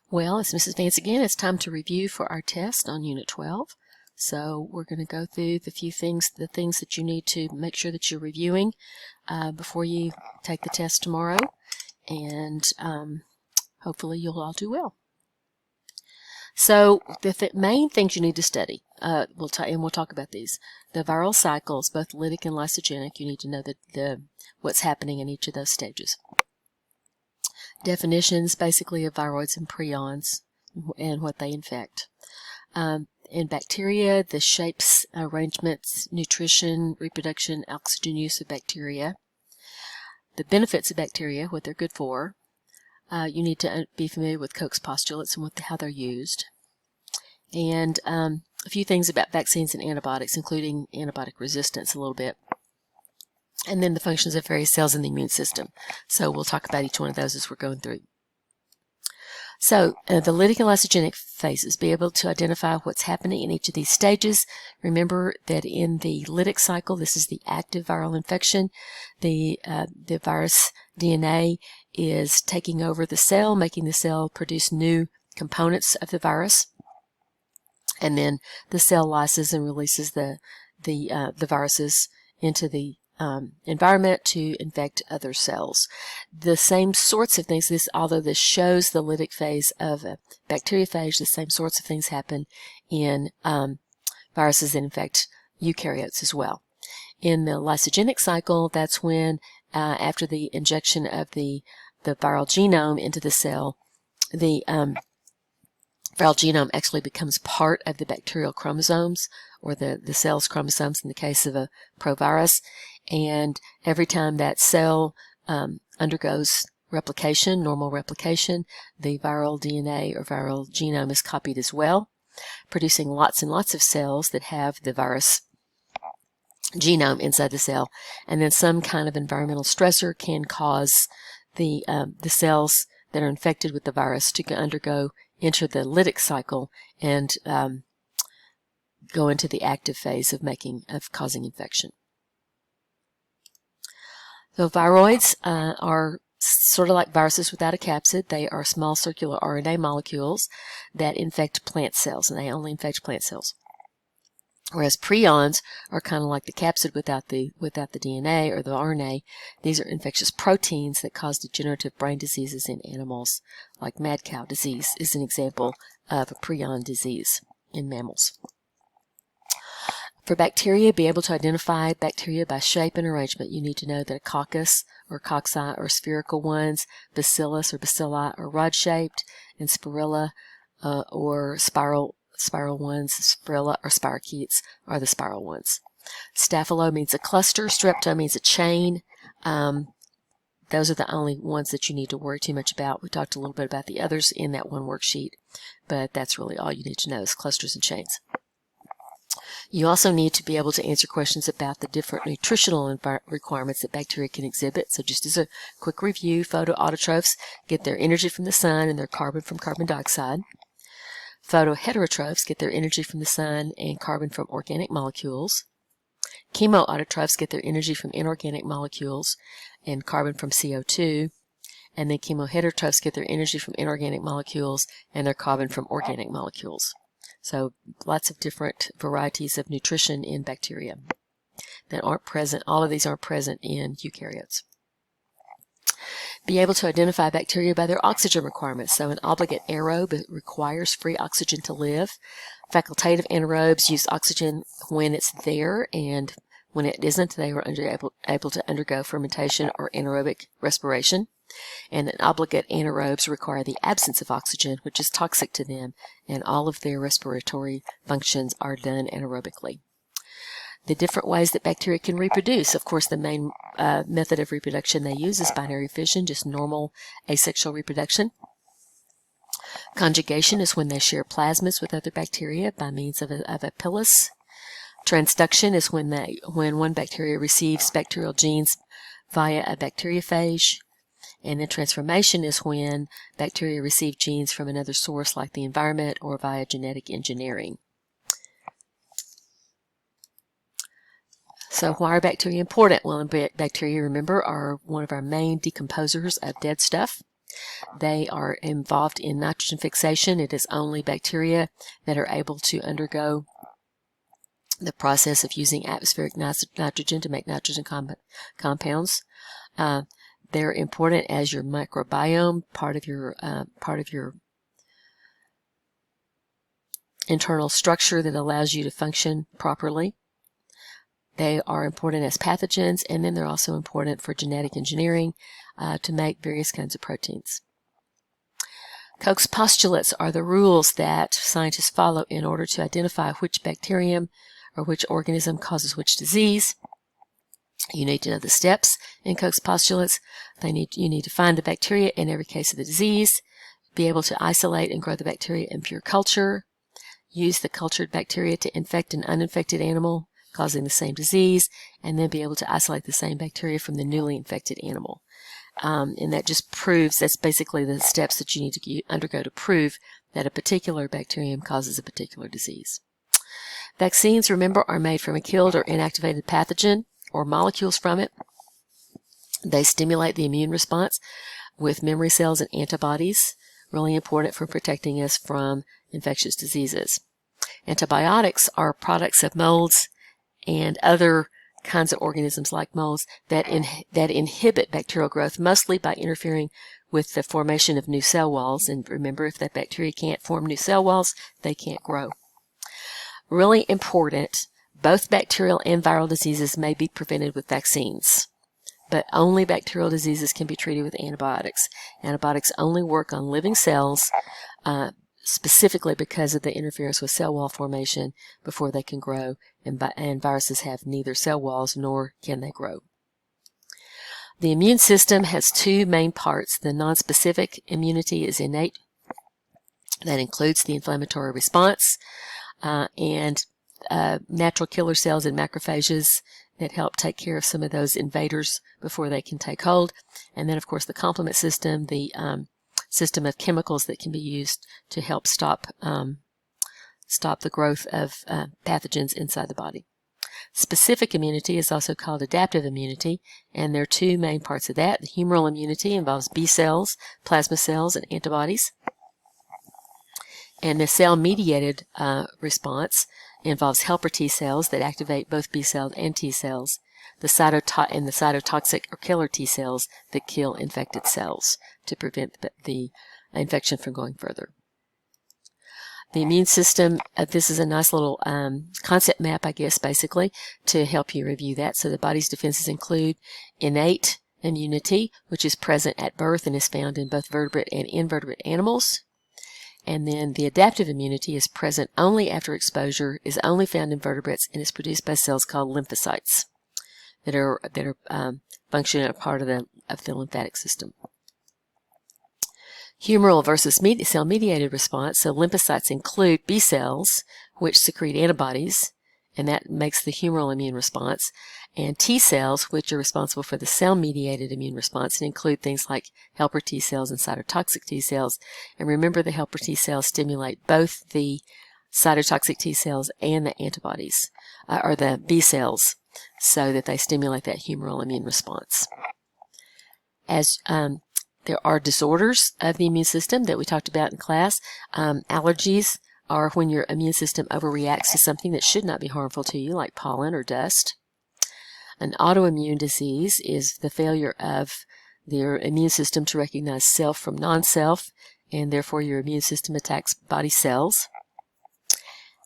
Well, it's Mrs. Vance again. It's time to review for our test on Unit 12. So we're going to go through the things that you need to make sure that you're reviewing before you take the test tomorrow, and hopefully you'll all do well. So the main things you need to study, we'll talk about these. The viral cycles, both lytic and lysogenic. You need to know what's happening in each of those stages. Definitions, basically, of viroids and prions and what they infect. In bacteria, the shapes, arrangements, nutrition, reproduction, oxygen use of bacteria. The benefits of bacteria, what they're good for. You need to be familiar with Koch's postulates and how they're used. And a few things about vaccines and antibiotics, including antibiotic resistance a little bit. And then the functions of various cells in the immune system. So we'll talk about each one of those as we're going through. So the lytic and lysogenic phases, be able to identify what's happening in each of these stages. Remember that in the lytic cycle, this is the active viral infection. The virus DNA is taking over the cell, making the cell produce new components of the virus. And then the cell lyses and releases the viruses into the environment to infect other cells. The same sorts of things, although this shows the lytic phase of a bacteriophage, the same sorts of things happen in viruses that infect eukaryotes as well. In the lysogenic cycle, that's when after the injection of the viral genome into the cell, the viral genome actually becomes part of the bacterial chromosomes, or the cell's chromosomes in the case of a provirus. And every time that cell undergoes replication, normal replication, the viral DNA or viral genome is copied as well, producing lots and lots of cells that have the virus genome inside the cell. And then some kind of environmental stressor can cause the cells that are infected with the virus to enter the lytic cycle and go into the active phase of causing infection. So viroids are sort of like viruses without a capsid. They are small circular RNA molecules that infect plant cells, and they only infect plant cells. Whereas prions are kind of like the capsid without the DNA or the RNA. These are infectious proteins that cause degenerative brain diseases in animals, like mad cow disease is an example of a prion disease in mammals. For bacteria, be able to identify bacteria by shape and arrangement. You need to know that a coccus or cocci are spherical ones, bacillus or bacilli are rod-shaped, and spirilla or spiral ones, spirilla or spirochetes are the spiral ones. Staphylo means a cluster, strepto means a chain. Those are the only ones that you need to worry too much about. We talked a little bit about the others in that one worksheet, but that's really all you need to know is clusters and chains. You also need to be able to answer questions about the different nutritional requirements that bacteria can exhibit. So just as a quick review, photoautotrophs get their energy from the sun and their carbon from carbon dioxide. Photoheterotrophs get their energy from the sun and carbon from organic molecules. Chemoautotrophs get their energy from inorganic molecules and carbon from CO2. And then chemoheterotrophs get their energy from inorganic molecules and their carbon from organic molecules. So lots of different varieties of nutrition in bacteria that aren't present. All of these aren't present in eukaryotes. Be able to identify bacteria by their oxygen requirements. So an obligate aerobe requires free oxygen to live. Facultative anaerobes use oxygen when it's there, and when it isn't, they are able to undergo fermentation or anaerobic respiration. And obligate anaerobes require the absence of oxygen, which is toxic to them, and all of their respiratory functions are done anaerobically. The different ways that bacteria can reproduce. Of course, the main method of reproduction they use is binary fission, just normal asexual reproduction. Conjugation is when they share plasmids with other bacteria by means of a pilus. Transduction is when one bacteria receives bacterial genes via a bacteriophage. And then transformation is when bacteria receive genes from another source like the environment or via genetic engineering. So why are bacteria important? Well, bacteria, remember, are one of our main decomposers of dead stuff. They are involved in nitrogen fixation. It is only bacteria that are able to undergo the process of using atmospheric nitrogen to make nitrogen compounds. They're important as your microbiome, part of your internal structure that allows you to function properly. They are important as pathogens, and then they're also important for genetic engineering to make various kinds of proteins. Koch's postulates are the rules that scientists follow in order to identify which bacterium or which organism causes which disease. You need to know the steps in Koch's postulates. You need to find the bacteria in every case of the disease, be able to isolate and grow the bacteria in pure culture, use the cultured bacteria to infect an uninfected animal causing the same disease, and then be able to isolate the same bacteria from the newly infected animal. And that just proves, that's basically the steps that you need to undergo to prove that a particular bacterium causes a particular disease. Vaccines, remember, are made from a killed or inactivated pathogen or molecules from it. They stimulate the immune response with memory cells and antibodies, really important for protecting us from infectious diseases. Antibiotics are products of molds and other kinds of organisms like molds that inhibit bacterial growth, mostly by interfering with the formation of new cell walls. And remember, if that bacteria can't form new cell walls, they can't grow. Really important, both bacterial and viral diseases may be prevented with vaccines, but only bacterial diseases can be treated with antibiotics. Antibiotics only work on living cells, specifically because of the interference with cell wall formation before they can grow, and viruses have neither cell walls nor can they grow. The immune system has two main parts. The nonspecific immunity is innate. That includes the inflammatory response and natural killer cells and macrophages that help take care of some of those invaders before they can take hold. And then, of course, the complement system, the system of chemicals that can be used to help stop the growth of pathogens inside the body. Specific immunity is also called adaptive immunity, and there are two main parts of that. The humoral immunity involves B cells, plasma cells, and antibodies. And the cell-mediated response involves helper T cells that activate both B cells and T cells, the cytotoxic or killer T cells that kill infected cells to prevent the infection from going further. The immune system, this is a nice little concept map, I guess, basically, to help you review that. So the body's defenses include innate immunity, which is present at birth and is found in both vertebrate and invertebrate animals. And then the adaptive immunity is present only after exposure, is only found in vertebrates, and is produced by cells called lymphocytes that are functioning as part of the lymphatic system. Humoral versus cell-mediated response. So lymphocytes include B cells, which secrete antibodies, and that makes the humoral immune response, and T cells, which are responsible for the cell-mediated immune response, and include things like helper T cells and cytotoxic T cells. And remember, the helper T cells stimulate both the cytotoxic T cells and the antibodies, or the B cells, so that they stimulate that humoral immune response. As there are disorders of the immune system that we talked about in class. Allergies are when your immune system overreacts to something that should not be harmful to you, like pollen or dust. An autoimmune disease is the failure of your immune system to recognize self from non-self, and therefore your immune system attacks body cells.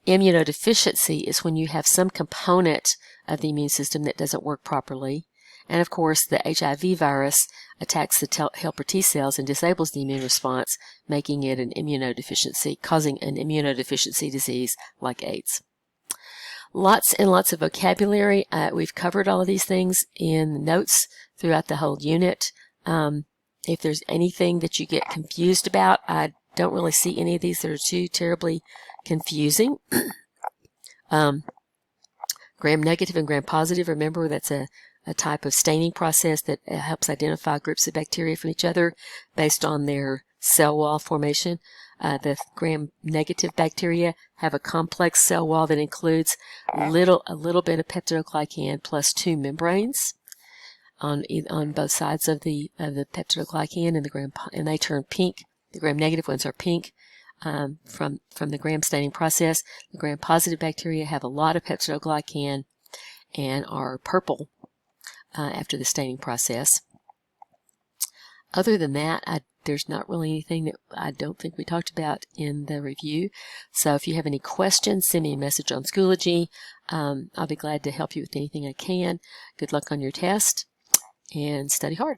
Immunodeficiency is when you have some component of the immune system that doesn't work properly. And of course, the HIV virus attacks the helper T cells and disables the immune response, making it an immunodeficiency, causing an immunodeficiency disease like AIDS. Lots and lots of vocabulary. We've covered all of these things in notes throughout the whole unit. If there's anything that you get confused about, I don't really see any of these that are too terribly confusing. Gram-negative and gram-positive, remember, that's a type of staining process that helps identify groups of bacteria from each other based on their cell wall formation. The gram-negative bacteria have a complex cell wall that includes a little bit of peptidoglycan plus 2 membranes. on both sides of the peptidoglycan, and they turn pink. The gram-negative ones are pink from the gram staining process. The gram-positive bacteria have a lot of peptidoglycan and are purple after the staining process. Other than that, there's not really anything that I don't think we talked about in the review. So if you have any questions, send me a message on Schoology. I'll be glad to help you with anything I can. Good luck on your test, and study hard.